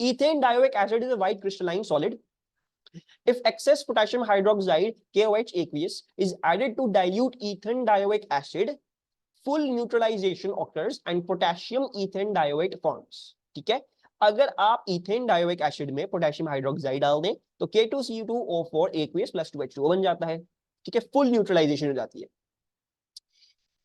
Ethane dioic acid is a white crystalline solid. If excess potassium hydroxide KOH aqueous is added to dilute ethane dioic acid, full neutralization occurs and potassium ethane dioate forms. ठीक है, अगर आप ethane dioic acid में potassium hydroxide डाल दें तो K2CO4 aqueous plus 2H2O बन जाता है. ठीक है, फुल न्यूट्रलाइजेशन हो जाती है.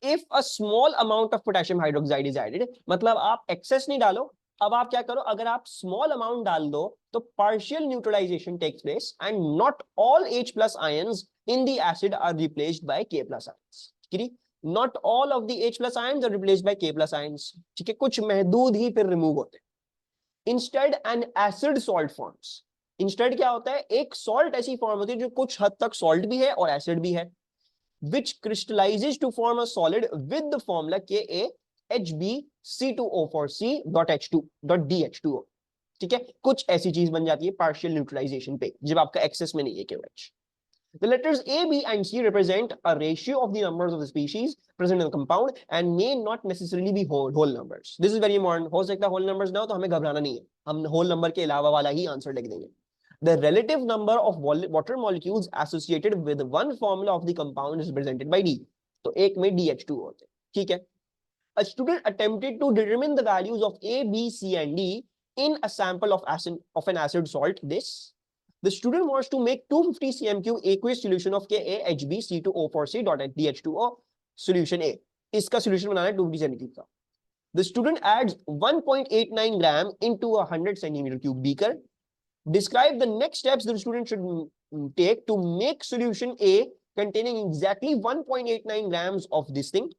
If a small amount of potassium hydroxide is added, मतलब आप एक्सेस नहीं डालो, अब आप क्या करो, अगर आप स्मॉल अमाउंट डाल दो तो partial neutralization takes place and not all H plus ions in the acid are replaced by K plus ions. ठीक है, not all of the H plus ions are replaced by K plus ions. ठीक है, कुछ महदूद ही फिर remove होते हैं. Instead an acid salt forms. Instead क्या होता है, एक सॉल्ट ऐसी फॉर्म होती है जो कुछ हद तक सॉल्ट भी है और एसिड भी है, which crystallizes to form a solid with the formula KaHbC2O4C.H2.DH2O. ठीक है, कुछ ऐसी चीज बन जाती है पार्शियल न्यूट्रलाइजेशन पे जब आपका एक्सेस में नहीं है KOH. The letters A, B and C represent a ratio of the numbers of the species present in the compound and may not necessarily be whole numbers. This is very important. हो सकता है whole numbers ना हो तो हमें घबराना नहीं है, हम whole number के अलावा वाला ही आंसर लिख देंगे. The relative number of water molecules associated with one formula of the compound is represented by D. तो एक में DH2 होते हैं. ठीक है, a student attempted to determine the values of A, B, C and D in a sample of an acid salt. The student wants to make 250 cm3 aqueous solution of KaHbC2O4C.DH2O solution A. इसका solution बनाना है 250 cm3 का. The student adds 1.89 gram into a 100 cm3 beaker. Describe the next steps the student should take to make solution A containing exactly 1.89 grams of this thing.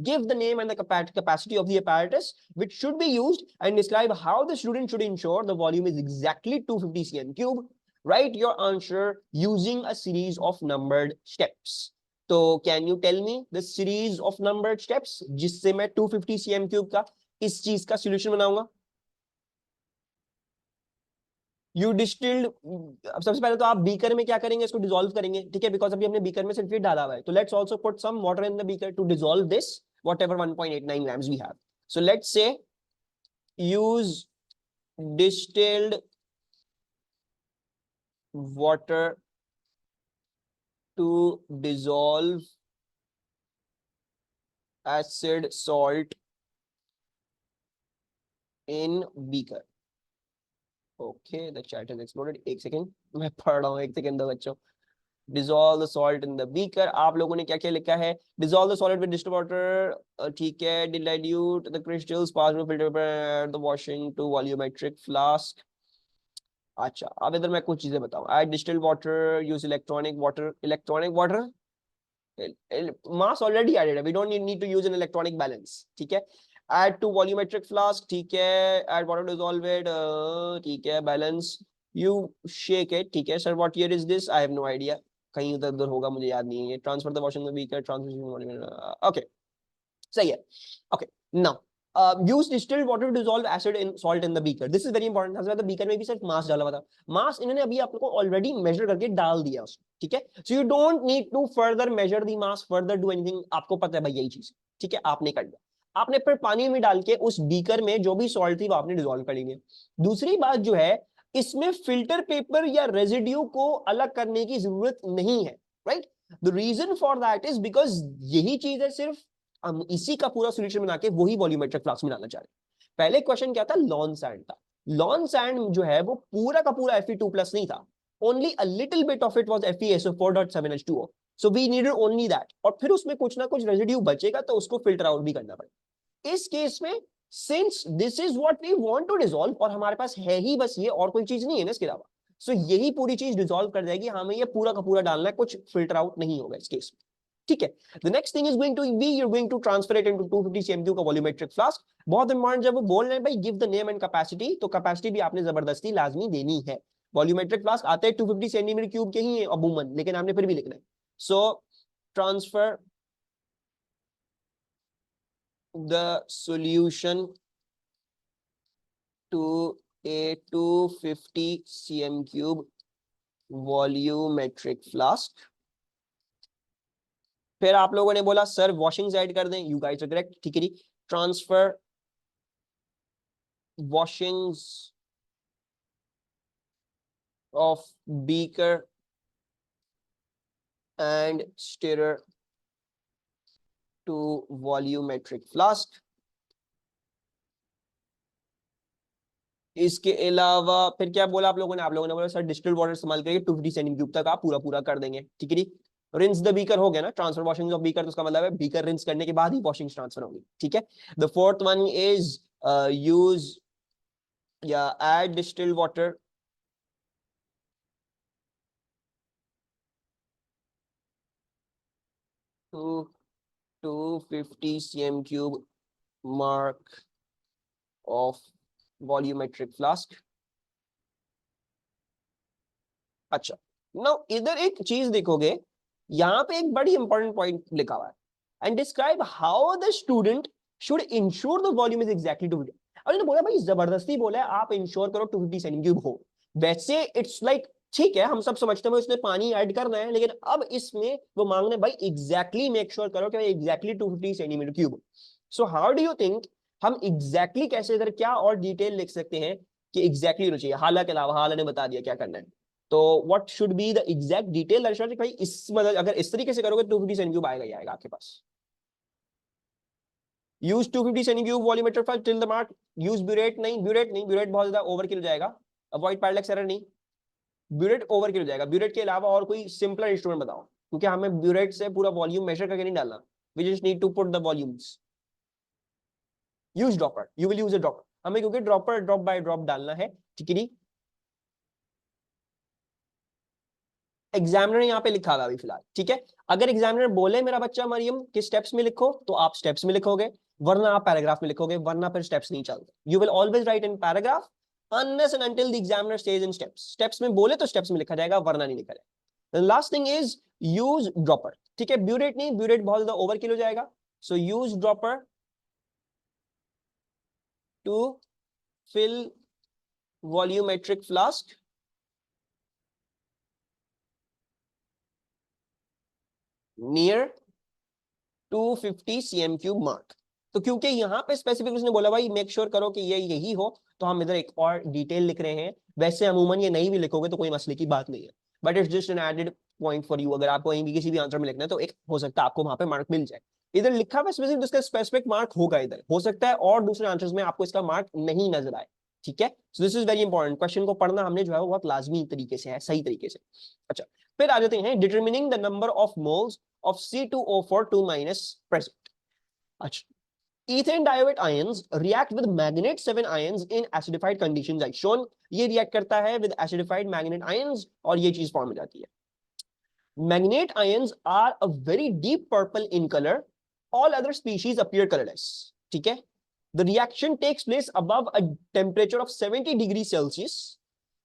Give the name and the capacity of the apparatus which should be used and describe how the student should ensure the volume is exactly 250 cm3. Write your answer using a series of numbered steps. So can you tell me the series of numbered steps जिससे मैं 250 cm3 का इस चीज का solution बनाऊंगा? You distilled, सबसे पहले तो आप बीकर में क्या करेंगे, इसको डिसॉल्व करेंगे. ठीक है, बिकॉज अभी हमने बीकर में सल्फेट डाला हुआ है, तो let's also put some water in the beaker to dissolve this whatever 1.89 grams we have. So let's say use distilled water to dissolve acid salt in beaker. Okay, the chat has exploded. एक second, मैं पढ़ रहा हूँ, एक second दो बच्चों. Dissolve the salt in the beaker. आप लोगों ने क्या क्या लिखा है? Dissolve the solid with distilled water. ठीक है. Dilute the crystals, pass through filter paper, the washing to volumetric flask. अच्छा, अब इधर मैं कुछ चीजें बताऊँ. Add distilled water, use electronic water. Electronic water, mass already added. We don't need to use an electronic balance. ठीक है. Add to volumetric flask. ठीक है. Add water, dissolve it. ठीक है. Balance. You shake it. ठीक है. Sir, what year is this? I have no idea. कहीं उधर उधर होगा, मुझे याद नहीं है. Transfer the washing the beaker. Okay. सही है. Okay. Now, use distilled water to dissolve acid in salt in the beaker. This is very important. सबसे पहले beaker में भी सिर्फ mass डाला हुआ था. Mass इन्होंने अभी आप लोगों को already measure करके डाल दिया उसमें. ठीक है. So you don't need to further measure the mass, further do anything. आपको पता है भाई यही चीज. ठीक है, आपने कर दिया. आपने फिर पानी में डाल के उस बीकर में जो भी सॉल्ट थी वो आपने डिसॉल्व कर ली. दूसरी बात जो है, इसमें फिल्टर पेपर या रेजिड्यू को अलग करने की जरूरत नहीं है. Right, the reason for that is because यही चीज है, सिर्फ हम इसी का पूरा सोल्यूशन बना के वही वॉल्यूमेट्रिक फ्लास्क में डालना चाह रहे हैं. पहले क्वेश्चन क्या था, लॉन सैंड था. लॉन सैंड जो है वो पूरा का पूरा Fe2+ नहीं था, only a little bit of it was FeSO4.7H2O. So we needed only that, और फिर उसमें कुछ ना कुछ रेजिड्यू बचेगा तो उसको फिल्टर आउट भी करना पड़ेगा. इस केस में since this is what we want to dissolve, और हमारे पास है ही बस ये, और कोई चीज नहीं है ना इसके अलावा, सो यही पूरी चीज डिसॉल्व कर जाएगी. हमें ये पूरा का पूरा डालना है, कुछ फिल्टर आउट नहीं होगा इस केस में. ठीक है. The next thing is going to be, you are going to transfer it into 250 cm3 का वॉल्यूमेट्रिक फ्लास्क. बहुत इंपॉर्टेंट, जब वो बोल रहे हैं भाई give the name and capacity, तो कैपेसिटी भी आपने जबरदस्ती लाजमी देनी है. वॉल्यूमेट्रिक फ्लास्क आते हैं 250 cm3 के ही है अबूमन, लेकिन आपने फिर भी लिखना है. सो transfer the solution to a 250 cm3 volumetric flask. फिर आप लोगों ने बोला सर वॉशिंग्स ऐड कर दें. You guys are correct. ठीक है जी. Transfer washings of beaker and stirrer to volumetric flask. इसके अलावा फिर क्या बोला आप लोगों ने? आप लोगों ने बोला सर डिस्टिल्ड वाटर इस्तेमाल करके 250 सेंटीमीटर क्यूब तक आप पूरा पूरा कर देंगे, ठीक है जी। रिंस द बीकर हो गया ना, ट्रांसफर वॉशिंग ऑफ बीकर, तो उसका मतलब है बीकर रिंस करने के बाद ही वॉशिंग ट्रांसफर होगी, ठीक है। The fourth one is use या add distilled water to 250 cm cube mark of volumetric flask. अच्छा, नाउ इधर एक चीज देखोगे, यहाँ पे एक बड़ी इंपॉर्टेंट पॉइंट लिखा हुआ है, and describe how the student should ensure the volume is exactly 250। और इन्होंने बोला भाई जबरदस्ती बोला है आप इंश्योर करो 250 सेंटीमीटर हो। वैसे इट्स लाइक ठीक है, हम सब समझते हैं उसमें पानी ऐड करना है, लेकिन अब इसमें वो मांग रहे भाई एग्जैक्टली मेक श्योर करो कि exactly 250 centimetre cube. So how do you think हम एग्जैक्टली कैसे इधर क्या और डिटेल लिख सकते हैं कि एग्जैक्टली होना चाहिए? हाला के अलावा हाला ने बता दिया क्या करना है। तो what should be the exact detail दर्शाओ भाई, इस मतलब अगर इस तरीके से करोगे तो 250 सेंटीमीटर आएगा ही आएगा आपके पास। Use 250 centimetre volumetric for till the mark. Use burette नहीं, ब्यूरेट नहीं, ब्यूरेट बहुत ज्यादा ओवरकिल हो जाएगा। अवॉइड पैरालैक्स एरर नहीं, ब्यूरेट ओवरकिल हो जाएगा। ब्यूरेट के अलावा और कोई सिंपलर इंस्ट्रूमेंट बताओ, क्योंकि हमें ब्यूरेट से पूरा वॉल्यूम मेजर करके नहीं डालना, we just need to put the volumes. Use dropper, you will use a dropper, हमें क्योंकि ड्रॉपर ड्रॉप बाय ड्रॉप डालना है, ठीक है। एग्जामिनर यहाँ पे लिखा हुआ अभी फिलहाल, ठीक है। अगर एग्जामिनर बोले मेरा बच्चा मरियम कि स्टेप्स में लिखो, तो आप स्टेप्स में लिखोगे, वरना आप पैराग्राफ में लिखोगे, वरना फिर स्टेप्स नहीं चलते। You will always right in paragraph unless and until the examiner says in steps. Steps में बोले तो स्टेप्स में लिखा जाएगा, वरना नहीं लिखा जाएगा। Last thing is use dropper, ठीक है। ब्यूरेट नहीं, ब्यूरेट बहुत ज्यादा ओवरकिल हो जाएगा। So use dropper to fill volumetric flask near 250 cm cube mark. तो क्योंकि यहाँ पे स्पेसिफिक उसने बोला भाई मेक श्योर करो कि ये यही हो, तो हम इधर एक और डिटेल लिख रहे हैं। वैसे अमूमन ये नहीं भी लिखोगे तो कोई मसले की बात नहीं है, but it's just an added point for you. अगर आपको कहीं भी किसी भी आंसर में लिखना है तो एक हो सकता है आपको वहां पे मार्क मिल जाए। इधर लिखा हुआ स्पेसिफिक, इसका स्पेसिफिक मार्क होगा इधर, हो सकता है और दूसरे आंसर्स में आपको इसका मार्क नहीं नजर आए, ठीक है। So this is very important, question को पढ़ना हमने जो है वो बहुत लाजमी तरीके से है, सही तरीके से। अच्छा, फिर आ जाते हैं determining the number of moles of C2O4 2 minus present. अच्छा, ethane diovate ions react with manganate 7 ions in acidified conditions as shown. ये react करता है with acidified manganate ions और ये चीज फॉर्म हो जाती है। Manganate ions are a very deep purple in color. All other species appear colorless. ठीक है? The reaction takes place above a temperature of 70 degrees Celsius.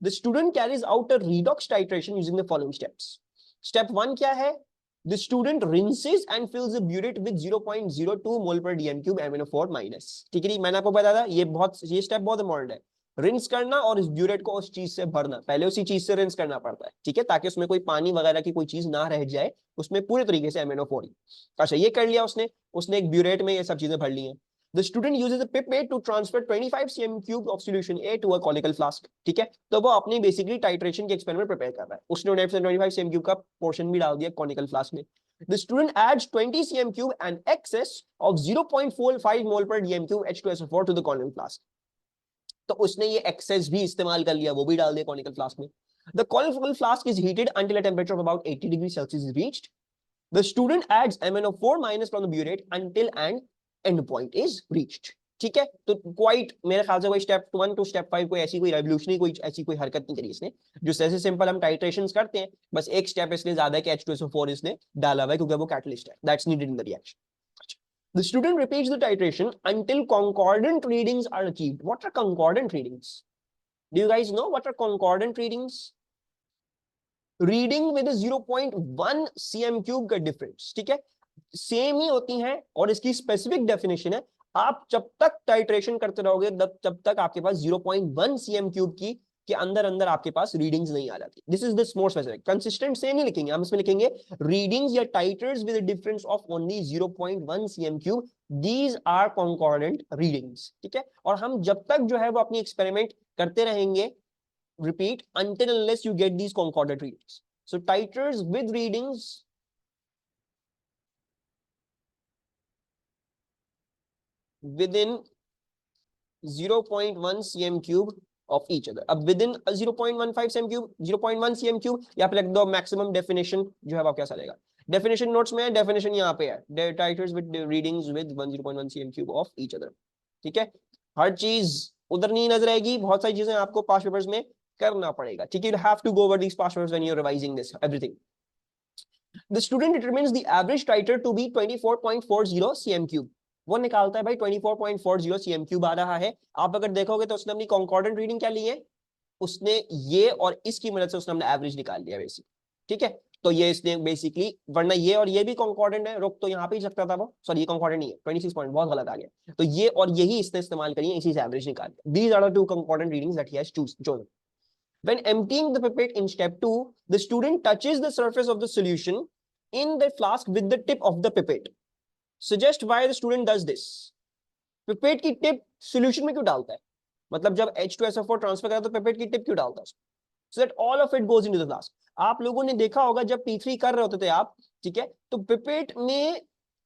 The student carries out a redox titration using the following steps. Step 1 क्या है? The student rinses and fills the burette with 0.02 mol per dm cube MnO4 minus. ठीक है, मैंने आपको बताया था ये step बहुत इंपॉर्टेंट है। रिंस करना और इस ब्यूरेट को उस चीज से भरना, पहले उसी चीज से रिंस करना पड़ता है, ठीक है, ताकि उसमें कोई पानी वगैरह की कोई चीज ना रह जाए, उसमें पूरे तरीके से MnO4। अच्छा, ये कर लिया उसने एक ब्यूरेट में ये सब चीजें भर ली हैं। The student uses a pipette to transfer 25 cm cube of solution A to a conical flask. ठीक है, तो वो अपनी बेसिकली टाइट्रेशन के एक्सपेरिमेंट प्रिपेयर कर रहा है। उसने 25 cm cube का पोर्शन भी डाल दिया कॉनिकल फ्लास्क में। The student adds 20 cm cube and excess of 0.45 mol per dm cube H2SO4 to the conical flask. तो उसने ये एक्सेस भी इस्तेमाल कर लिया, वो भी डाल दिया कॉनिकल फ्लास्क में। The conical flask is heated until a temperature of about 80 degrees Celsius is reached. The student adds MnO4 minus from the burette until an and point is reached. ठीक है, तो क्वाइट मेरे ख्याल से कोई step 1 to step 5 कोई ऐसी कोई रेवोल्यूशनरी कोई ऐसी कोई हरकत नहीं करी इसने। जो जैसे सिंपल हम टाइट्रेशंस करते हैं, बस एक स्टेप इसलिए ज्यादा है कि H2SO4 इसने डाला हुआ है क्योंकि वो कैटलिस्ट है, that's needed in the reaction. The student repeats the titration until concordant readings are achieved. What are concordant readings? Do you guys know what are concordant readings? Reading with a 0.1 cm cube का difference, ठीक है, same ही होती हैं और इसकी specific definition है, आप जब तक टाइट्रेशन करते रहोगे जब तक आपके पास 0.1 cm क्यूब की के अंदर अंदर आपके पास रीडिंग्स नहीं आ जाती। This is this more specific, consistent same नहीं लिखेंगे हम, इसमें लिखेंगे रीडिंग्स या titres with difference of only 0.1 cm cube, these are concordant readings. ठीक है, और हम जब तक जो है वो अपनी एक्सपेरिमेंट करते रहेंगे repeat until unless you get these concordant readings. So titers with readings within 0.1 cm cube of each other. अब within 0.15 cm cube, 0.1 cm cube, यहाँ पे लिख दो maximum definition जो है वो क्या चलेगा. Definition notes में है, definition यहाँ पे है. Titers with readings with 0.1 cm cube of each other. ठीक है, हर चीज उधर नहीं नजर आएगी, बहुत सारी चीजें आपको पास्ट पेपर्स में करना पड़ेगा. ठीक है, you have to go over these past papers when you're revising this everything. The student determines the average titer to be 24.40 cm cube. वो निकालता है भाई 24.40 cm cube आ रहा है. आप अगर देखोगे तो उसने अपनी कॉन्कॉर्डेंट रीडिंग क्या ली है, उसने ये और इसकी मदद से उसने अपना एवरेज निकाल लिया बेसिक. ठीक है, तो ये इसने बेसिकली, वरना ये और ये भी कॉन्कॉर्डेंट है, रुक तो यहाँ पे ही सकता था वो, सॉरी ये कॉन्कॉर्डेंट नहीं है, 26 पॉइंट बहुत गलत आ गया. तो ये और यही इसने इस्तेमाल करी है, इसी से एवरेज निकाल लिया. These are the two concordant readings that he has chosen. When emptying the pipette in step 2, the student touches the surface of the solution in the flask with the tip of the pipette. Suggest why the student does this. Pipette की tip solution में क्यों डालता है, मतलब जब H2SO4 transfer करता है तो pipette की टिप क्यों डालता है, so that all of it goes into the flask. आप लोगों ने देखा होगा जब P3 कर रहे होते थे आप, ठीक है, तो पिपेट में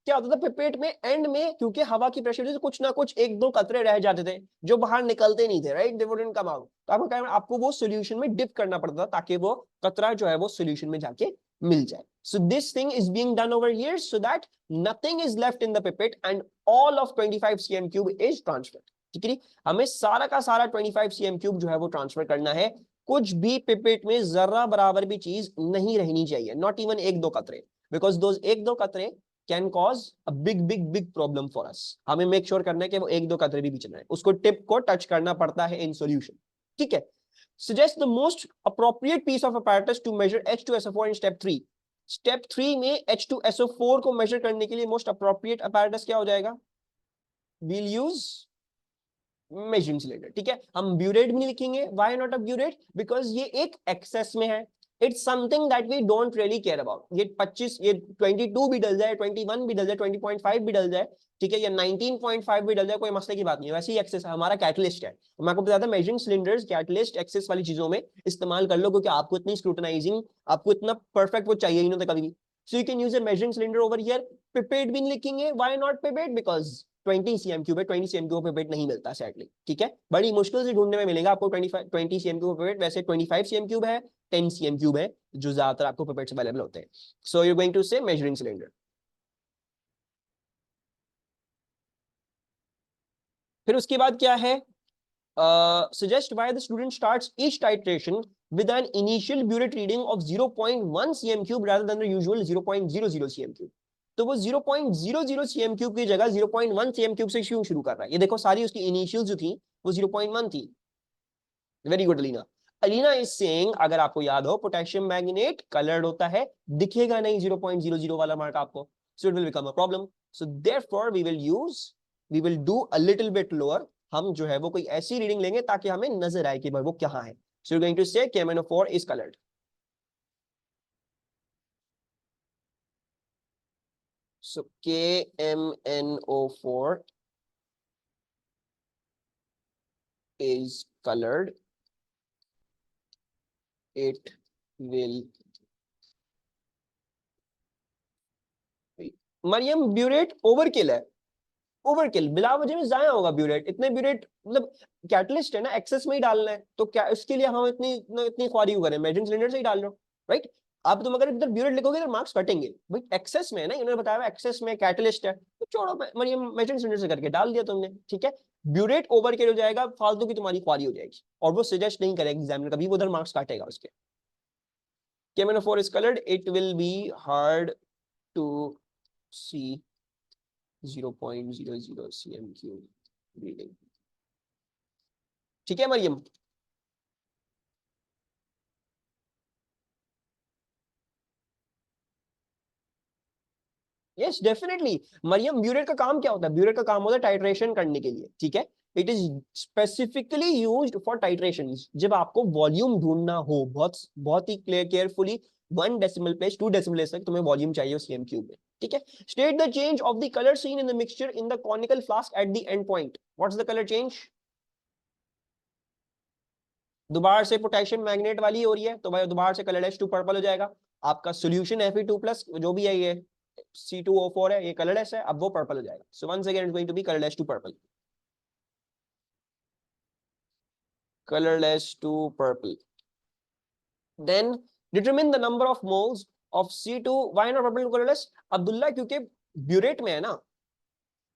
क्या होता था, पिपेट में एंड में क्योंकि हवा की प्रेशर से कुछ ना कुछ एक दो कतरे रह जाते थे जो बाहर निकलते नहीं थे, right, they wouldn't come out. तो आपको क्या, आपको वो सॉल्यूशन में डिप करना पड़ता था ताकि वो कतरा जो है वो सॉल्यूशन में जाके मिल जाए. So this thing is being done over here so that nothing is left in the pipette and all of 25 cm cube is transferred. ठीक है, हमें सारा का सारा 25 cm क्यूब जो है वो ट्रांसफर करना है. कुछ भी पिपेट में जरा बराबर भी चीज नहीं रहनी चाहिए, नॉट इवन एक दो कतरे, बिकॉज दोज एक दो कतरे can cause a big big big problem for us. हमें मेक श्योर करना है कि वो एक दो कतरे भी चल रहे हैं, उसको टिप को टच करना पड़ता है इन सॉल्यूशन. ठीक है, suggest the most appropriate piece of apparatus to measure H2SO4 in step 3. Step 3 में H2SO4 को measure करने के लिए most appropriate apparatus क्या हो जाएगा, we'll use measuring cylinder. ठीक है, हम ब्यूरेट भी नहीं लिखेंगे. why not a burette, because ये एक एक्सेस में है. It's something that we don't really care about. ये 25, ये 22 भी डल जाए, 21 भी डल जाए, 20.5 भी डल जाए, ठीक है, या 19.5 भी डल जाए, कोई मसले की बात नहीं है. वैसे ही एक्सेस हमारा कैटलिस्ट है. मैं आपको बताता मेजरिंग सिलेंडर्स कैटलिस्ट एक्सेस वाली चीजों में इस्तेमाल कर लो, क्योंकि आपको इतनी स्क्रूटनाइजिंग, आपको इतना परफेक्ट वो चाहिए ही नहीं होता कभी भी. So you can use a measuring cylinder over here. Pipette भी लिखेंगे. Why not pipette, because 20 cm cube है, 20 cm क्यूब पिपेट नहीं मिलता सैडली. ठीक है, बड़ी मुश्किल से ढूंढने में मिलेगा आपको 20 cm क्यूब पिपेट. वैसे 25 cm क्यूब है, 10 cm क्यूब है जो ज्यादातर आपको पिपेट्स अवेलेबल होते हैं. So you are going to say measuring cylinder. फिर उसके बाद क्या है, suggest why the student starts each titration with an initial burette reading of 0.1 cm cube rather than the usual 0.00 cm cube. तो वो 0.00 cm cube की जगह 0.1 cm cube से क्यों शुरू कर रहा है. ये देखो सारी उसकी इनिशियल जो थी वो 0.1 थी. Very good Alina. Alina is saying, अगर आपको याद हो, पोटेशियम मैग्नेट कलर्ड होता है, दिखेगा नहीं 0.00 वाला मार्क आपको, so it will become a problem. So therefore we will do a little bit lower. हम जो है वो कोई ऐसी रीडिंग लेंगे ताकि हमें नजर आए कि भाई वो कहाँ है. So you're going to say KMnO4 is colored. So KMnO4 is colored. It will. Mariam burette overkill है. ओवरकिल बिला वजह में जाया होगा ब्यूरेट. इतने ब्यूरेट मतलब कैटलिस्ट है ना, एक्सेस में ही डालना है, तो क्या इसके लिए हम इतनी ख्वारी क्यों करें, मेजरिंग सिलेंडर से ही डाल लो, राइट. अब तुम अगर इधर ब्यूरेट लिखोगे तो मार्क्स कटेंगे. भाई एक्सेस में है ना, इन्होंने बताया एक्सेस में कैटलिस्ट है, तो छोड़ो, मरियम मेजरिंग सिलेंडर से करके डाल दिया तुमने. ठीक है, ब्यूरेट ओवरकिल हो जाएगा, फालतू की तुम्हारी ख्वारी हो जाएगी, और वो सजेस्ट नहीं करेगा एग्जामिनर कभी, वो उधर मार्क्स काटेगा उसके. KMnO4 is colored. It will be hard to see 0.00 cm cube reading. ठीक है Mariam. Yes definitely. Mariam burette का काम क्या होता है, ब्यूरेट का काम होता है टाइट्रेशन करने के लिए. ठीक है, it is specifically used for titration. जब आपको वॉल्यूम ढूंढना हो, बहुत बहुत ही carefully 1 decimal place 2 decimal place तक तुम्हें वॉल्यूम चाहिए उस सीएम क्यूब में. ठीक है, state the change of the colour seen in the mixture in the conical flask at the end point. What's the colour change. दोबारा से पोटेशियम मैग्नेट वाली हो रही है, तो भाई दोबारा से कलर टू पर्पल हो जाएगा। आपका सोल्यूशन Fe2+ जो भी है, ये C2O4 है, ये कलरलेस है, अब वो पर्पल हो जाएगा। So once again it's going to be colourless to purple, colorless to purple. Then determine the number of moles of C2. Why not purple to colorless? Abdullah क्योंकि ब्यूरेट में है ना,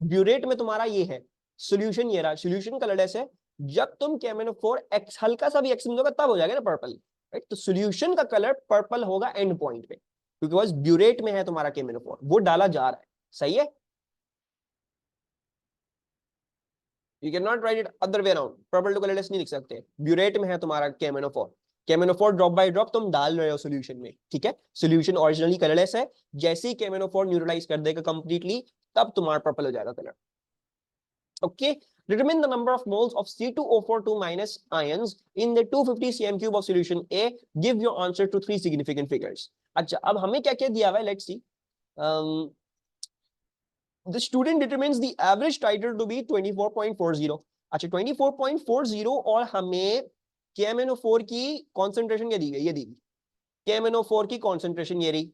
ब्यूरेट में तुम्हारा ये है सोल्यूशन, ये रहा सोल्यूशन कलरलेस है। जब तुम KMnO4 एक्स हल्का सा भी एक्स मिलोगा तब हो जाएगा ना पर्पल, राइट। तो सोल्यूशन का कलर पर्पल होगा एंड पॉइंट पे, क्योंकि बस ब्यूरेट में है तुम्हारा KMnO4, वो डाला जा रहा है, सही है। You can not write it other way around, purple to colourless नहीं लिख सकते, ब्यूरेट में है तुम्हारा KMnO4, KMnO4 drop by drop तुम डाल रहे हो सोल्यूशन में, ठीक है। सोल्यूशन ओरिजिनली कलरलेस है, जैसे ही KMnO4 न्यूट्रलाइज कर देगा कंप्लीटली, तब तुम्हारा पर्पल हो जाएगा colour. Okay, determine the number of moles of C2O4 2- ions in the 250 cm³ of solution A. Give your answer to 3 significant figures. अच्छा, अब हमें क्या क्या दिया हुआ है, let's see. The student determines the average titer to be 24.40. अच्छा 24.40, और हमें KMnO4 की कॉन्सेंट्रेशन क्या दी गई, ये दी गई KMnO4 की कॉन्सेंट्रेशन ये रही।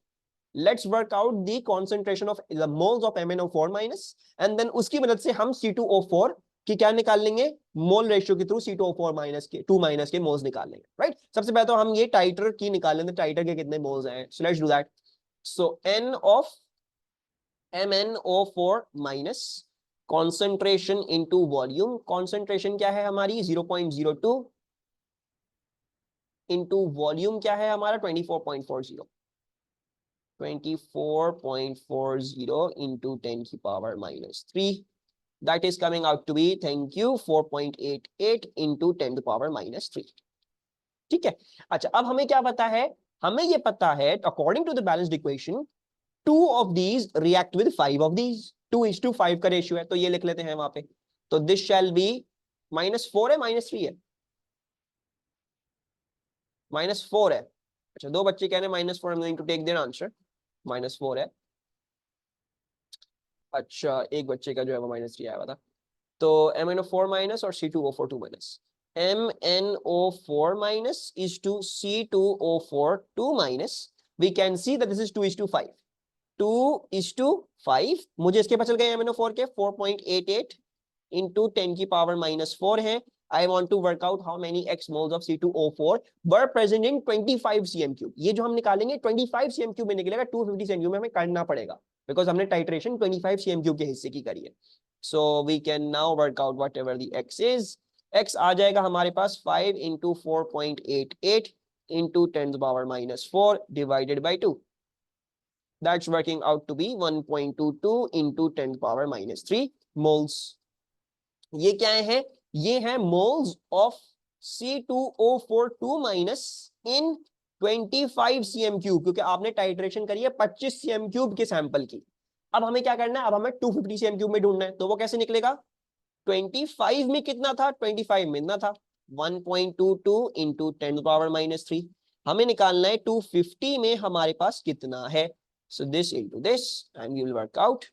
Let's work out the concentration of the moles of MnO4 minus, and then उसकी मदद से हम C2O4 की क्या निकाल लेंगे, मोल रेशियो के थ्रू C2O4 माइनस के 2 माइनस के मोल्स निकाल लेंगे, राइट। सबसे पहले तो हम ये टाइटर की निकाल लेंगे, टाइटर के कितने मोल्स हैं। So let's do that. So N of MnO4 minus concentration into volume, concentration क्या है हमारी 0.02 into volume क्या है हमारा 24.40, 24.40 into 10 की power -3, that is coming out to be, thank you, 4.88 into 10 to power -3, ठीक है। अच्छा, अब हमें क्या पता है, हमें ये पता है according to the balanced equation 2 of these react with 5 of these, 2:5 का रेशियो है, तो ये लिख लेते हैं वहां पे। तो दिस शैल बी -4 है, -3 है, -4 है। अच्छा, दो बच्चे कह रहे हैं -4, I'm going to take their answer, -4 है। अच्छा, एक बच्चे का जो है वो -3 आया हुआ था। तो MnO4 माइनस और C2O4 2 minus, MnO4 minus is to C2O4 2 minus, we can see that this is 2:5, 2:5। मुझे इसके पता चल गए MnO4 के 4.88 into 10 की पावर -4 है। I want to work out how many x moles of C2O4 were present in 25 cm³। ये जो हम निकालेंगे 25 cm³ में निकलेगा, 250 cm³ में हमें करना पड़ेगा, बिकॉज हमने टाइट्रेशन 25 cm³ के हिस्से की करी है। So we can now work out whatever the x is. X आ जाएगा हमारे पास 5 into 4.88 into 10 to the power -4 divided by 2. That's working out to be 1.22 into 10 to the power -3 moles. ये क्या है, ये है moles of C2O4 2 minus in 25 cm³, क्योंकि आपने titration करी है 25 cm³ के सैंपल की। अब हमें क्या करना है, अब हमें 250 cm³ में ढूंढना है, तो वो कैसे निकलेगा, 25 में कितना था, 25 में इतना था, 1.22 into 10 to the power -3। हमें निकालना है 250 में हमारे पास कितना है। So this into this and you will work out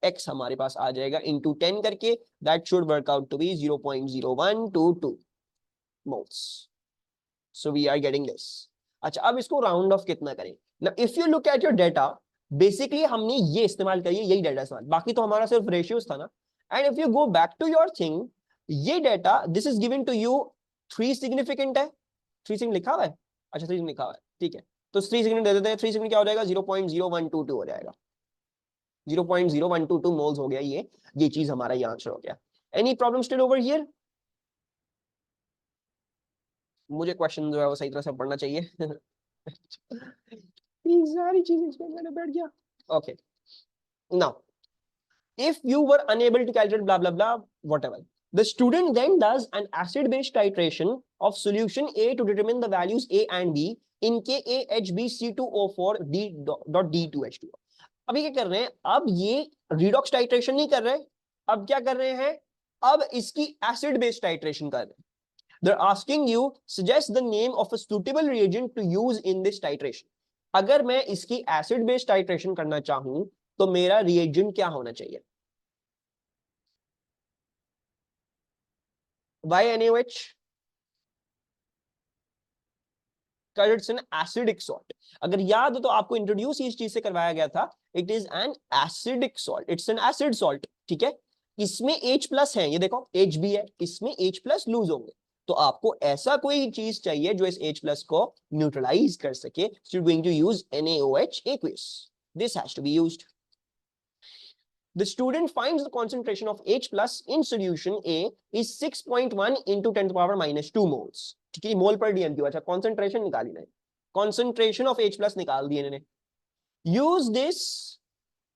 x हमारे पास आ जाएगा into 10 करके, that should work out to be 0.0122 moles. So we are getting this. अच्छा, अब इसको राउंड ऑफ कितना करें। Now if you look at your data, basically हमने ये इस्तेमाल करी है, यही डाटा इस्तेमाल, बाकी तो हमारा सिर्फ रेशियोज था ना। And if you go back to your thing, ये data this is given to you 3 significant है, 3 सिग्निफिकेंट लिखा हुआ है, अच्छा 3 लिखा हुआ है, ठीक है। तो 3 सिग्निफिकेंट दे देते हैं, 3 सिग्निफिकेंट क्या हो जाएगा, 0.0122 हो जाएगा, 0.0122 मोल्स हो गया, ये चीज हमारा ये आंसर हो गया। Any problem still over here, मुझे क्वेश्चन जो है वो सही तरह से पढ़ना चाहिए। सारी चीजें इसमें मैंने बैठ गया। Okay, now if you were unable to calculate blah blah blah whatever, the student then does an acid base titration of solution A to determine the values A and B in KaHbC2O4 D.D2H2। अभी क्या कर रहे हैं, अब ये redox titration नहीं कर रहे, अब क्या कर रहे हैं, अब इसकी एसिड बेस टाइट्रेशन कर रहे हैं। They're asking you suggest the name of a suitable reagent to use in this titration। अगर मैं इसकी एसिड बेस टाइट्रेशन करना चाहूं तो मेरा रिएजेंट क्या होना चाहिए, YNaOH, because it's an acidic salt. अगर याद हो तो आपको इंट्रोड्यूस इस चीज से करवाया गया था, it is an acidic salt, it's an acid salt, ठीक है। इसमें H प्लस है, ये देखो H भी है, इसमें H प्लस लूज होंगे, तो आपको ऐसा कोई चीज चाहिए जो इस H प्लस को न्यूट्रलाइज कर सके, so you're going to use NaOH aqueous, this has to be used. The student finds the concentration of H plus in solution A is 6.1 into 10 to the power minus 2 moles. ठीक है, मोल पर DM Q, अच्छा concentration निकाली नहीं, concentration of H plus निकाल दिए इन्होंने. Use this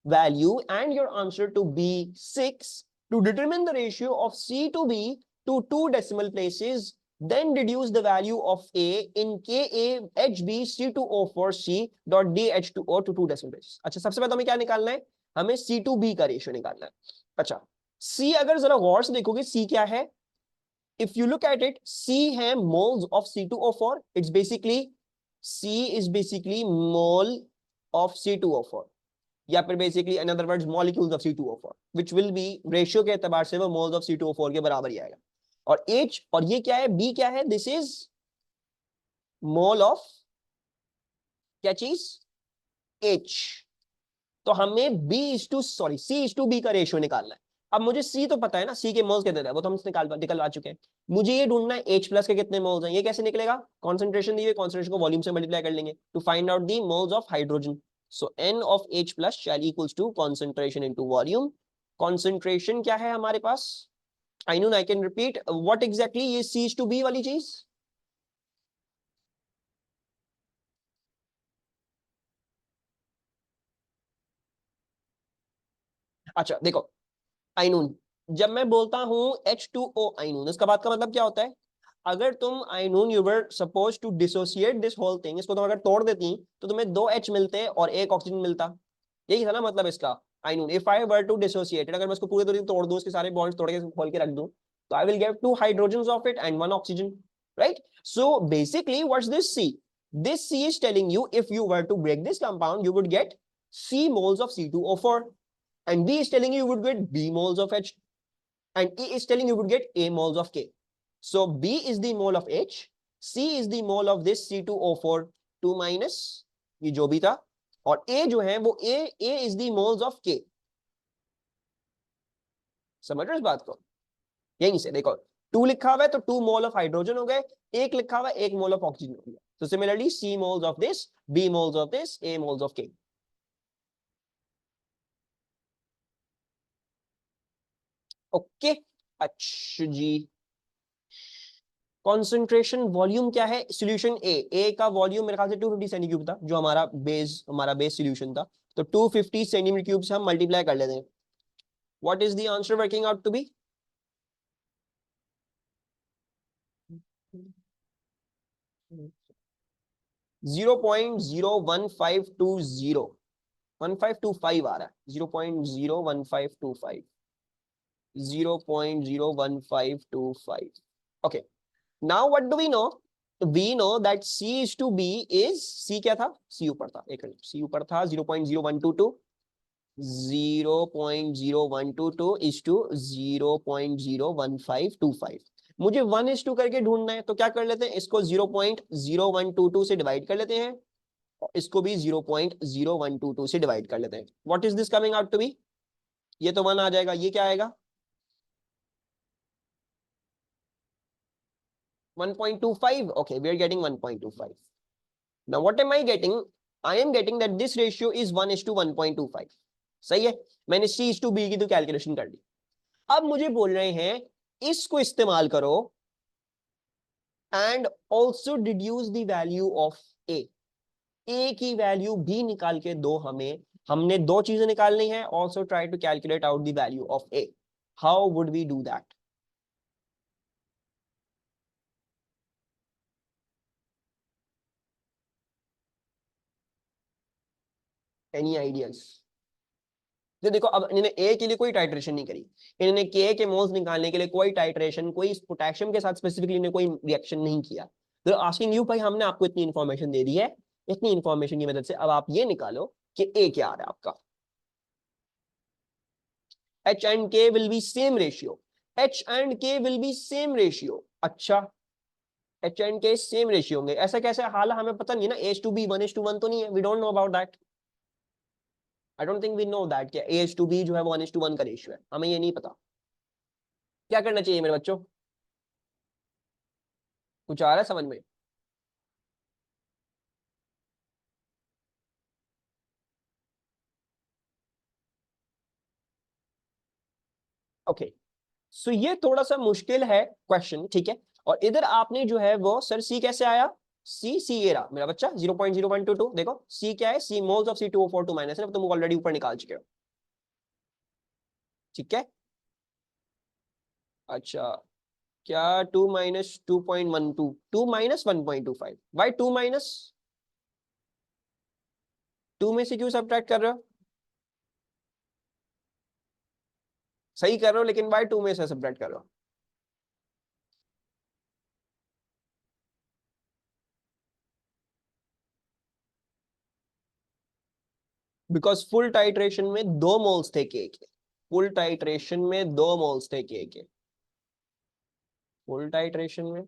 value and your answer to be 6 to determine the ratio of C to B to 2 decimal places. Then deduce the value of A in KaHb C2O4C dot DH2O to 2 decimal places. अच्छा, सबसे पहले हमें क्या निकालना है, हमें C2B का ratio निकालना है. अच्छा, C अगर जरा गौर से देखोगे, C क्या है, if you look at it, C है moles of C2O4, it's basically C is basically mole of C2O4, या फिर basically in other words molecules of C2O4, which will be ratio के एतबार से वो moles of C2O4 के बराबर ही आएगा. और H, और ये क्या है, B क्या है, this is mole of क्या चीज, H. तो हमें C is to B का रेशियो निकालना है. अब मुझे C तो पता है ना, C के मोल्स कितने हैं वो तो हम निकलवा चुके हैं. मुझे ये ढूंढना है H प्लस के कितने मोल्स हैं. ये कैसे निकलेगा, कॉन्सेंट्रेशन दी हुई, कॉन्सेंट्रेशन को वॉल्यूम से मल्टीप्लाई कर लेंगे to find out the moles of hydrogen. So N of H plus shall equals to concentration into volume. Concentration क्या है हमारे पास, I know I can repeat what exactly ये C is to B वाली चीज. अच्छा देखो, आइनून, जब मैं बोलता हूं H2O आइनून, इसका बात का मतलब क्या होता है, अगर तुम आइनून you were suppose to dissociate this whole thing, इसको तुम अगर तोड़ देती तो तुम्हें 2 H मिलते और एक ऑक्सीजन मिलता, यही था ना मतलब इसका आइनून. If I were to dissociate, अगर मैं इसको पूरे तरीके से तोड़ दूं, इसके सारे बॉन्ड्स तोड़ के खोल के रख दूं, तो I will get 2 hydrogens of it and 1 oxygen, right. So basically what's this C, this C is telling you if you were to break this compound you would get C moles of C2O4, and B is telling you would get B moles of H, and E is telling you would get A moles of K. So B is the mole of H, C is the mole of this C2O4 2 minus ये जो भी था, और A जो है वो A is the moles of K. समझ रहे हो इस बात को, यहीं से देखो 2 लिखा हुआ है तो 2 मोल ऑफ हाइड्रोजन हो गए, 1 लिखा हुआ है 1 मोल ऑफ ऑक्सीजन हो गया. So similarly C moles of this, B moles of this, A moles of K. Okay, अच्छा जी. कॉन्सेंट्रेशन वॉल्यूम क्या है, सॉल्यूशन ए का वॉल्यूम मेरे ख्याल से 250 सेंटीमीटर क्यूब था, जो हमारा बेस सॉल्यूशन था, तो 250 सेंटीमीटर क्यूब से हम मल्टीप्लाई कर लेते हैं. What is the answer working out to be, 0.01520, 1525 आ रहा है, 0.01525, 0.01525. okay, now what do we know, we know that C is to B is, C क्या था, C ऊपर था, एक मिनट, C ऊपर था 0.0122, 0.0122 is to 0.01525. मुझे 1:2 करके ढूंढना है, तो क्या कर लेते हैं, इसको 0.0122 से डिवाइड कर लेते हैं, और इसको भी 0.0122 से डिवाइड कर लेते हैं. What is this coming out to be, ये तो 1 आ जाएगा, ये क्या आएगा 1.25. okay, we are getting 1.25. now what am I getting, I am getting that this ratio is 1:1.25. सही है, मैंने C is to B की तो कैलकुलेशन कर ली. अब मुझे बोल रहे हैं इसको इस्तेमाल करो and also deduce the value of A. A की वैल्यू भी निकाल के दो हमें, हमने 2 चीजें निकालनी है, also try to calculate out the value of A. How would we do that, any ideas. तो देखो, अब इन्होंने ए के लिए कोई टाइट्रेशन नहीं करी, इन्होंने के मोल्स निकालने के लिए कोई टाइट्रेशन, कोई पोटेशियम के साथ स्पेसिफिकली ने कोई रिएक्शन नहीं किया. तो आस्किंग यू, भाई हमने आपको इतनी इंफॉर्मेशन दे दी है, इतनी इंफॉर्मेशन की मदद से अब आप ये निकालो कि ए क्या आ रहा है आपका. H and K will be same ratio, H and K will be same ratio. अच्छा, एच एंड के सेम रेशियो होंगे। ऐसा कैसे हाल हमें पता नहीं है ना, H2B 1:1 तो नहीं है, we don't know about that. I don't think we know that कि H2B जो है वो 1:1 का रेशियो है, हमें ये नहीं पता। क्या करना चाहिए मेरे बच्चों, कुछ आ रहा है समझ में? ओके, सो ये थोड़ा सा मुश्किल है क्वेश्चन, ठीक है। और इधर आपने जो है वो सर सी कैसे आया, सी ये रहा मेरा बच्चा 0.0122। देखो सी क्या है, सी मोल्स ऑफ C2O4 2 माइनस है, तुम ऑलरेडी ऊपर निकाल चुके हो, ठीक है। अच्छा, क्या 2 - 2.12, 2 - 1.25, वाई 2 में से क्यों सब्ट्रैक्ट कर रहे हो? सही कर रहे हो, लेकिन वाई 2 में से सब्ट्रैक्ट कर रहे हो? बिकॉज फुल टाइट्रेशन में 2 मोल्स थे केक के, फुल टाइट्रेशन में 2 मोल्स थे केक के, फुल टाइट्रेशन में।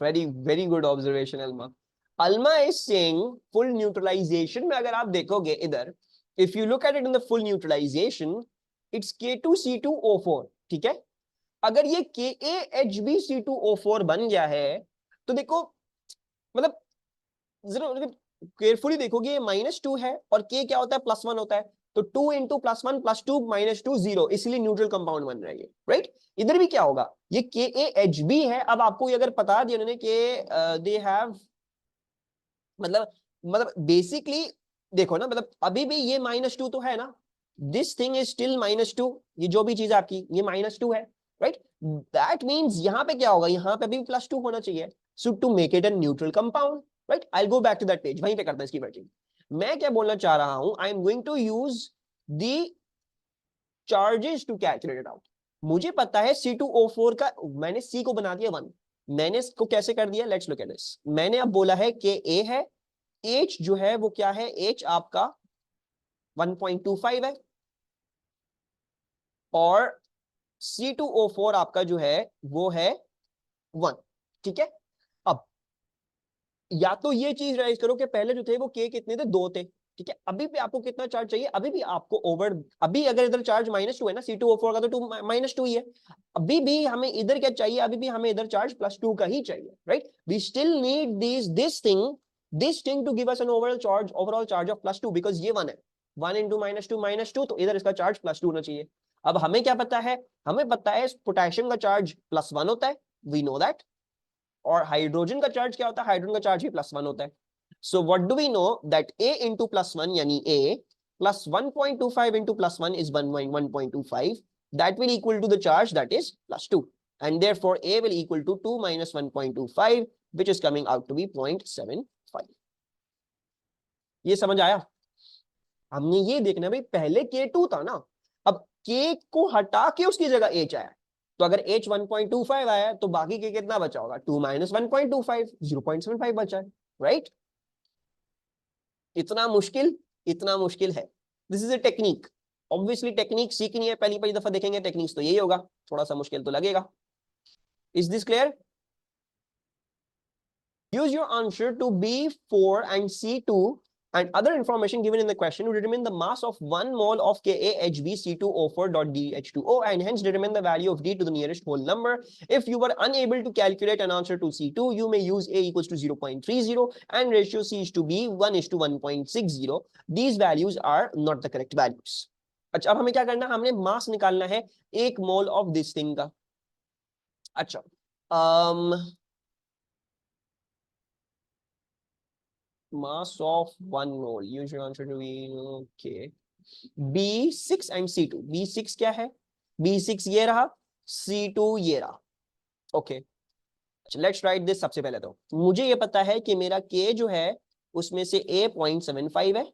Very very good observation Alma. Alma is saying full neutralisation में अगर आप देखोगे इधर, if you look at it in the full neutralisation, it's K2C2O4, ठीक है। अगर ये KaHbC2O4 बन गया है, तो देखो मतलब जरा केयरफुली देखोगे, ये -2 है और K क्या होता है, +1 होता है। तो 2 × +1 +2 -2 0, इसलिए न्यूट्रल कंपाउंड बन रहा है ये, राइट। इधर भी क्या होगा, ये KaHb है। अब आपको ये अगर बता दिया उन्होंने कि दे हैव, मतलब बेसिकली देखो ना, मतलब अभी भी ये -2 तो है ना, दिस थिंग इज स्टिल -2, ये जो भी चीज आपकी ये -2 है, राइट। दैट मीन्स यहाँ पे क्या होगा, यहाँ पे भी +2 होना चाहिए, so to make it a neutral compound, right. I go back to that page, वहीं पे करता है इसकी वर्किंग। मैं क्या बोलना चाह रहा हूं, I am going to use the charges to calculate it out. मुझे पता है C2O4 का, मैंने C को बना दिया 1, मैंने इसको कैसे कर दिया, लेट्स लुक एट दिस। मैंने अब बोला है कि A है, H जो है वो क्या है, H आपका 1.25 है, और C2O4 आपका जो है वो है 1, ठीक है। अब या तो ये चीज राइज करो कि पहले जो थे वो K कितने थे, 2 थे, ठीक है। अभी भी आपको कितना चार्ज चाहिए, अभी भी आपको ओवर, अभी अगर इधर चार्ज -2 है ना, C2O4 का तो 2 -2 ही है। अभी भी हमें इधर क्या चाहिए, अभी भी हमें इधर चार्ज +2 का ही चाहिए, right. We still need this thing to give us an overall charge of +2, because ये 1 है, 1 × -2 तो इधर इसका चार्ज +2 होना चाहिए। अब हमें क्या पता है, हमें पता है पोटेशियम का चार्ज +1 होता है, वी नो दैट। और हाइड्रोजन का चार्ज क्या होता है, हाइड्रोजन का चार्ज भी +1 होता है। So what do we know, that A × +1 यानी A plus 1.25 into +1 is 1.25, that will equal to the charge that is +2, and therefore A will equal to 2 - 1.25, which is coming out to be 0.75। ये समझ आया? हमने ये देखना भाई, पहले K2 था ना, अब K को हटा के उसकी जगह H आया, तो अगर H 1.25 आया तो बाकी K कितना बचा होगा, 2 - 1.25, 0.75 बचा है, राइट। इतना मुश्किल, इतना मुश्किल है। This is a technique, obviously technique सीखनी है, पहली पहली दफा देखेंगे टेक्निक्स तो यही होगा, थोड़ा सा मुश्किल तो लगेगा। Is this clear? Use your answer to B4 and C2 and other information given in the question to determine the mass of 1 mole of KaHbC2O4.dH2O and hence determine the value of D to the nearest whole number. If you were unable to calculate an answer to C2, you may use A equals to 0.30 and ratio C is to B 1:1.60. These values are not the correct values. अच्छा, अब हमें क्या करना है, हमने मास निकालना है 1 mole of this thing का। अच्छा, mass of 1 mole, use your answer to be okay, B6 and C2। B6 क्या है, B6 ये रहा, C2 ये रहा, ओके। Let's write this. सबसे पहले तो मुझे ये पता है कि मेरा K जो है उसमें से A 0.75 है,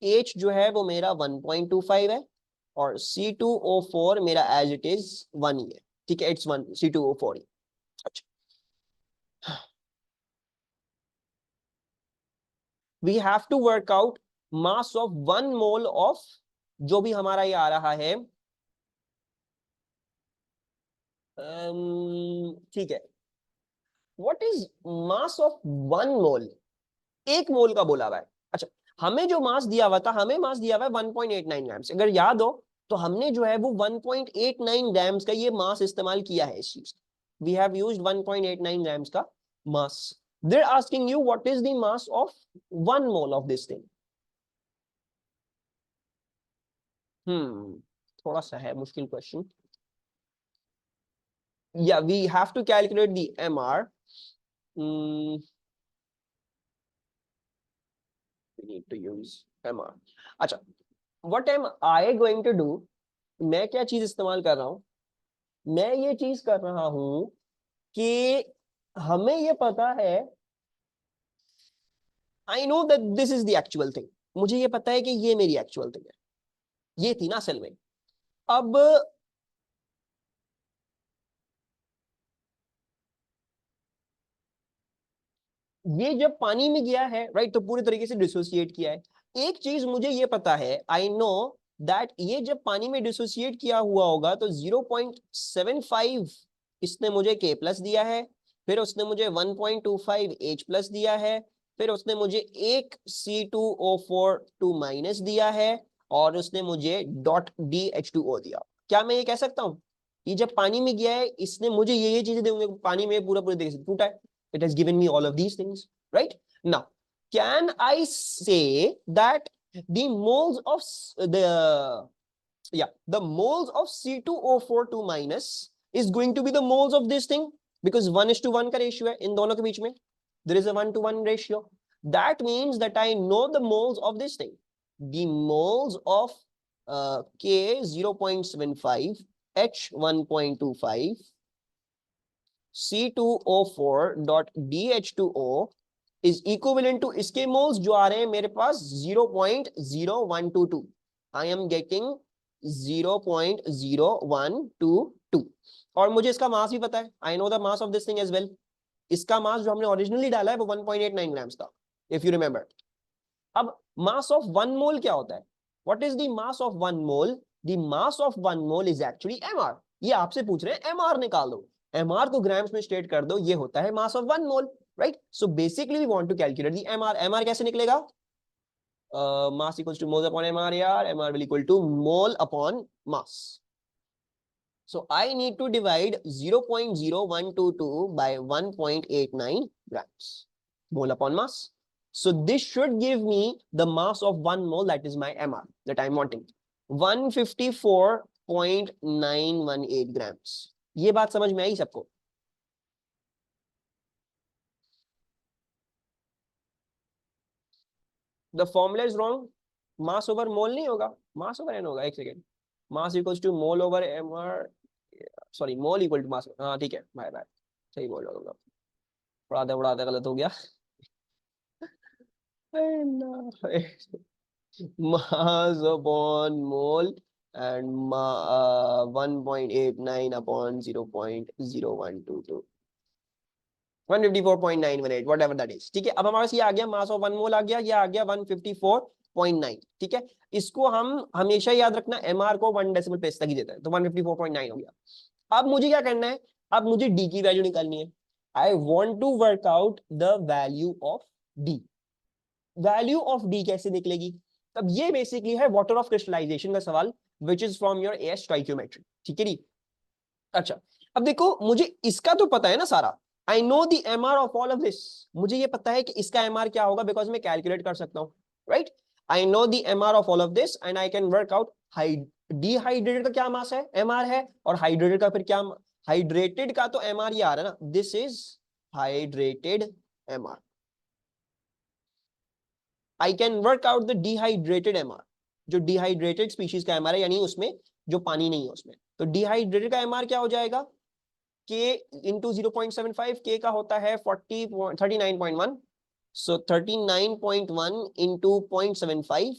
H जो है वो मेरा 1.25 है, और C2O4 मेरा एज इट इज 1 ही है, ठीक है, इट्स 1 C2O4 ही। अच्छा, we have to work out mass of 1 mole of, जो भी हमारा ये आ रहा है ठीक है, what is mass of one mole? एक मोल का बोला हुआ है। अच्छा, हमें जो मास दिया हुआ था, हमें मास दिया हुआ है 1.89 ग्राम्स। अगर याद हो तो हमने जो है वो 1.89 ग्राम्स का ये मास इस्तेमाल किया है इस चीज। वी हैव यूज्ड 1.89 ग्राम्स का mass. They are asking you what is the mass of one mole of this thing. थोड़ा सा है मुश्किल question. Yeah we have to calculate the MR. we need to use MR. अच्छा, what am I going to do? मैं क्या चीज इस्तेमाल कर रहा हूं? मैं ये चीज कर रहा हूं कि हमें ये पता है, I know that this is the actual thing. मुझे ये पता है कि ये मेरी एक्चुअल थिंग है, ये थी ना असल में। अब ये जब पानी में गया है, राइट, तो पूरी तरीके से डिसोसिएट किया है। एक चीज मुझे ये पता है, आई नो दैट ये जब पानी में डिसोसिएट किया हुआ होगा तो 0.75 इसने मुझे K प्लस दिया है, फिर उसने मुझे 1.25 H प्लस दिया है, फिर उसने मुझे एक C2O4 2 माइनस दिया है, और उसने मुझे डॉट DH2O दिया। क्या मैं ये कह सकता हूँ ये जब पानी में गया है इसने मुझे ये चीजें देंगे? पानी में पूरा पूरा तरीके से टूटा है। It has given me all of these things, right? Now, can I say that the moles of the moles of C2O4 2 minus is going to be the moles of this thing, because 1:1 का ratio है इन दोनों के बीच में. There is a 1:1 ratio. That means that I know the moles of this thing. The moles of K 0.75, H 1.25, C2O4.DH2O is equivalent to इसके moles जो आ रहे हैं मेरे पास 0.0122. I am getting 0.0122 और मुझे इसका मास भी पता है. I know the mass of this thing as well. इसका मास जो हमने ओरिजिनली डाला है वो 1.89 ग्राम्स था, if you remember. अब मास ऑफ वन मोल क्या होता है? What is the mass of one mole? The mass of one mole is actually mr. ये आपसे पूछ रहे हैं mr निकाल दो. mr को ग्राम्स में स्टेट कर दो, ये होता है mass of one mole, right? So basically we want to calculate the mr. mr कैसे निकलेगा? Mass equals to mole upon mr यार. mr will equal to mole upon mass. So I need to divide 0.0122 by 1.89 grams. Mole upon mass. So this should give me the mass of one mole, that is my mr that I'm wanting. 154.918 grams. ये बात समझ में आई सबको? The formula is wrong. Mass over mole नहीं होगा, mass over n होगा. एक second. Mass equals to mole over mr. Sorry, mole equal to mass. हाँ ठीक है, बाय बाय, सही बोल रहा हूँ. पढ़ाते गलत हो गया. mass upon mole and 1.89 upon 0.0122, 154.918, whatever that is. ठीक है, अब हमारे पास ये आ गया मास ऑफ वन मोल आ गया, ये आ गया 154.9. ठीक है, इसको हम हमेशा याद रखना, एमआर को 1 डेसिमल प्लेस तक ही देता है, तो 154.9 हो गया. अब मुझे क्या करना है? अब मुझे डी की वैल्यू निकालनी है. I want to work out the value of D. Value of D कैसे निकलेगी? तब ये बेसिकली है वाटर ऑफ क्रिस्टलाइजेशन का सवाल, which is from your air stoichiometry. ठीक है जी. अच्छा, अब देखो मुझे इसका तो पता है ना सारा. I know the MR of all of this. मुझे ये पता है कि इसका एमआर क्या होगा, बिकॉज मैं कैलकुलेट कर सकता हूँ, right? I know the MR of all of this and I can work out dehydrated का क्या मास है, एमआर है, और हाइड्रेटेड का फिर क्या? हाइड्रेटेड का तो एमआर ये आ रहा है ना, this is hydrated MR. I can work out the dehydrated MR. जो डिहाइड्रेटेड स्पीशीज का एमआर है, यानी उसमें जो पानी नहीं है उसमें, तो डिहाइड्रेटेड का एमआर क्या हो जाएगा? K into 0.75. K का होता है 39.1. सो 39.1 इंटू 0.75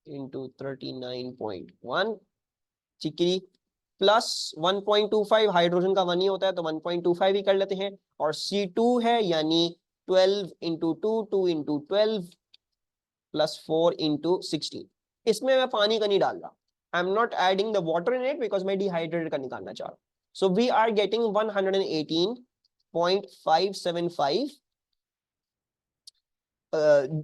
इंटू 39.1, ठीक है, प्लस 1.25. हाइड्रोजन का 1 ही होता है तो 1.25 ही कर लेते हैं. और C2 है, यानी 12 इंटू 2, 2 इंटू 12 प्लस 4 इंटू 16. इसमें मैं पानी का नहीं डाल रहा, I am not adding the water in it because मैं डिहाइड्रेटेड का निकालना चाह रहा हूँ. सो वी आर गेटिंग 118.575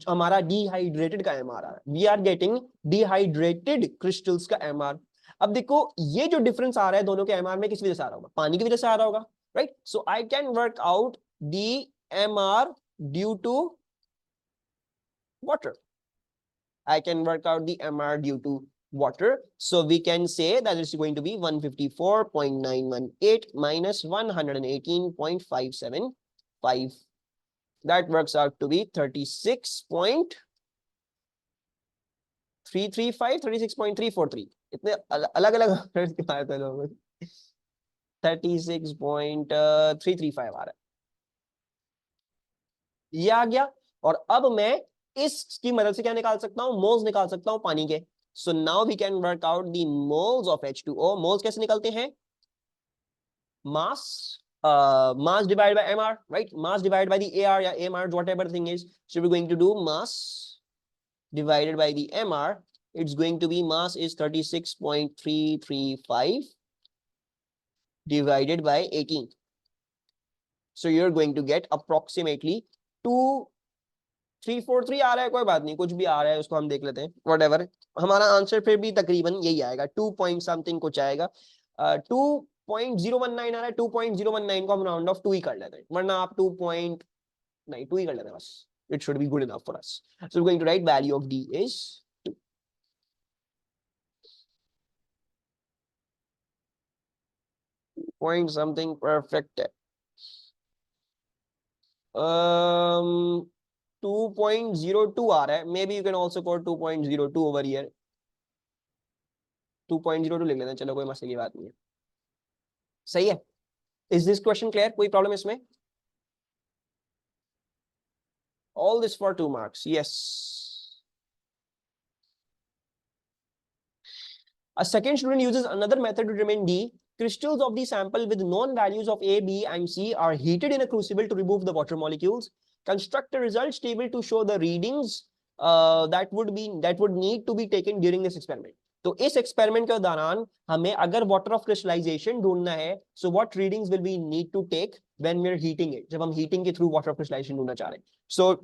हमारा डिहाइड्रेटेड का एमआर आ रहा है. We are getting dehydrated crystals का एमआर. अब देखो ये जो डिफरेंस आ रहा है दोनों के एमआर में किस वजह से आ रहा होगा? पानी की वजह से आ रहा होगा, right? So I can work out the MR due to water. I can work out the MR due to water. So we can say that it's going to be 154.918 minus 118.575. That works out to be 36.335, 36.343. इतने अलग अलग 36.335 आ रहा है. ये आ गया. और अब मैं इसकी मदद से क्या निकाल सकता हूं? मोल्स निकाल सकता हूं पानी के. So now we can work out the moles of H2O. Moles कैसे निकलते हैं? मास, mass divided by MR, right? Mass divided by the AR या MR, whatever thing is. So we're going to do mass divided by the MR. It's going to be mass is 36.335 divided by 18. So you're going to get approximately 2343 आ रहा है. कोई बात नहीं, कुछ भी आ रहा है उसको हम देख लेते हैं. whatever, हमारा आंसर फिर भी तकरीबन यही आएगा. 2 पॉइंट समथिंग कुछ आएगा. 2.019 आ रहा है. 2.019 को हम राउंड ऑफ 2 ही कर लेते हैं, वरना आप 2 पॉइंट नहीं 2 ही कर लेते हैं बस. It should be good enough for us. So we going to write value of D is 2 point something perfect है. 2.02 आ रहा है. May be you can also quote 2.02 over here. 2.02 लिख लेते हैं, चलो कोई मसले की बात नहीं है. सही है. Is this question clear? कोई प्रॉब्लम इसमें? All this for 2 marks. Yes. A second student uses another method to determine D. Crystals of the sample with known values of A, B, and C are heated in a crucible to remove the water molecules. Construct a results table to show the readings that would need to be taken during this experiment. तो इस experiment के दौरान हमें अगर water of crystallisation ढूंढना है, so what readings will we need to take when we are heating it, जब हम हीटिंग के थ्रू वाटर ऑफ क्रिस्टलाइजेशन ढूंढना चाह रहे हैं. सो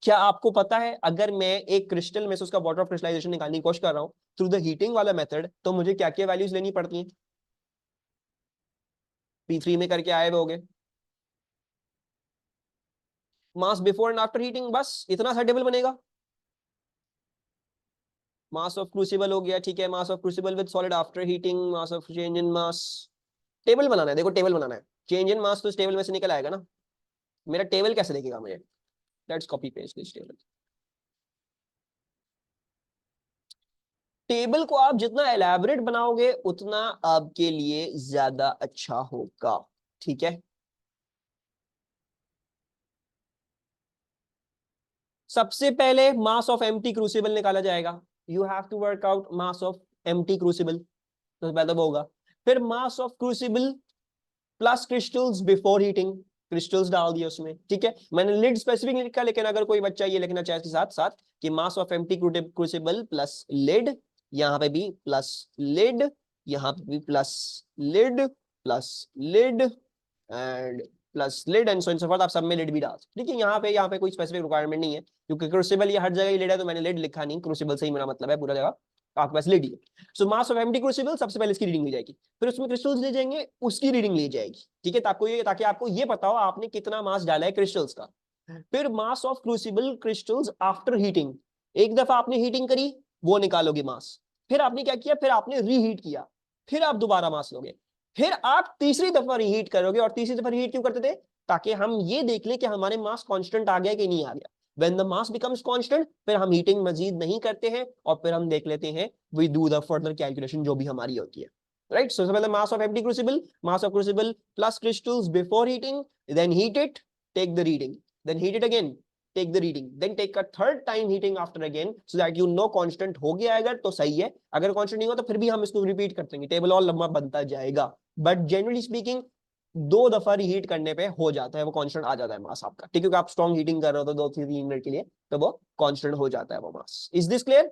क्या आपको पता है अगर मैं एक क्रिस्टल में से उसका वाटर ऑफ क्रिस्टलाइजेशन निकालने की कोशिश कर रहा हूं थ्रू द हीटिंग वाला मेथड, तो मुझे क्या क्या वैल्यूज लेनी पड़ती हैं? P3 में करके आए हुए होगे. मास बिफोर एंड आफ्टर हीटिंग, बस इतना सा टेबल बनेगा. मास ऑफ क्रूसिबल हो गया, ठीक है. Mass of crucible with solid after heating, mass of change in mass. Table बनाना है, देखो टेबल बनाना है. चेंज इन मास तो इस टेबल में से निकल आएगा ना. मेरा टेबल कैसे देखेगा मुझे? Let's copy paste this table. Table को आप जितना एलैबोरेट बनाओगे उतना आपके लिए ज्यादा अच्छा होगा, ठीक है. सबसे पहले मास ऑफ एम्प्टी क्रूसिबल निकाला जाएगा. You have to work out mass of empty crucible, तो पहले वो होगा. फिर mass of crucible plus crystals before heating, crystals डाल दिए उसमें, ठीक है. मैंने लिड स्पेसिफिक लिखा, लेकिन अगर कोई बच्चा ये लिखना चाहे इसके साथ साथ कि mass of empty crucible plus lid, यहाँ पे भी प्लस लिड, यहाँ पे भी plus lid and plus lid and so on so forth. आप सब में लिड भी डाल, ठीक है. यहाँ पे कोई स्पेसिफिक रिक्वायरमेंट नहीं है, क्योंकि क्रूसिबल ये हर जगह ही लिड है, तो मैंने लिड लिखा नहीं. क्रूसिबल से ही मेरा मतलब है पूरा जगह आपके पास लिड ही है. सो मास ऑफ एम्प्टी क्रूसिबल, सबसे पहले इसकी रीडिंग ली जाएगी, फिर उसमें क्रिस्टल्स ले जाएंगे, उसकी रीडिंग ली जाएगी, ठीक है. ताकि आपको ये पता हो आपने कितना मास डाला है क्रिस्टल्स का. फिर mass of crucible crystals after heating, एक दफा आपने हीटिंग करी वो निकालोगे मास. फिर आपने क्या किया? फिर आपने रीहीट किया, फिर आप दोबारा मास लोगे, फिर आप तीसरी दफा रीहीट करोगे. और तीसरी दफा रीहीट क्यों करते थे? ताकि हम ये देख लें कि हमारे मास कांस्टेंट आ गया कि नहीं आ गया. When the mass becomes constant, फिर हम हीटिंग मजीद नहीं करते हैं और फिर हम देख लेते हैं we do the further calculation जो भी हमारी होती है, right? So सबसे पहले mass of empty crucible, mass of crucible plus crystals before heating, then heat it, take the reading, then heat it again, take the reading, then take a third time heating after again, so that you know constant हो गया अगर तो सही है, अगर constant नहीं हो तो फिर भी हम इसको रिपीट करते हैं, टेबल और लंबा बनता जाएगा. बट जनरली स्पीकिंग 2 दफा रीहीट करने पे हो जाता है वो कांस्टेंट आ जाता है मास आपका, ठीक है. क्योंकि आप स्ट्रॉन्ग हीटिंग कर रहे हो तो 2-3 मिनट के लिए, तो वो कांस्टेंट हो जाता है वो मास. Is this clear?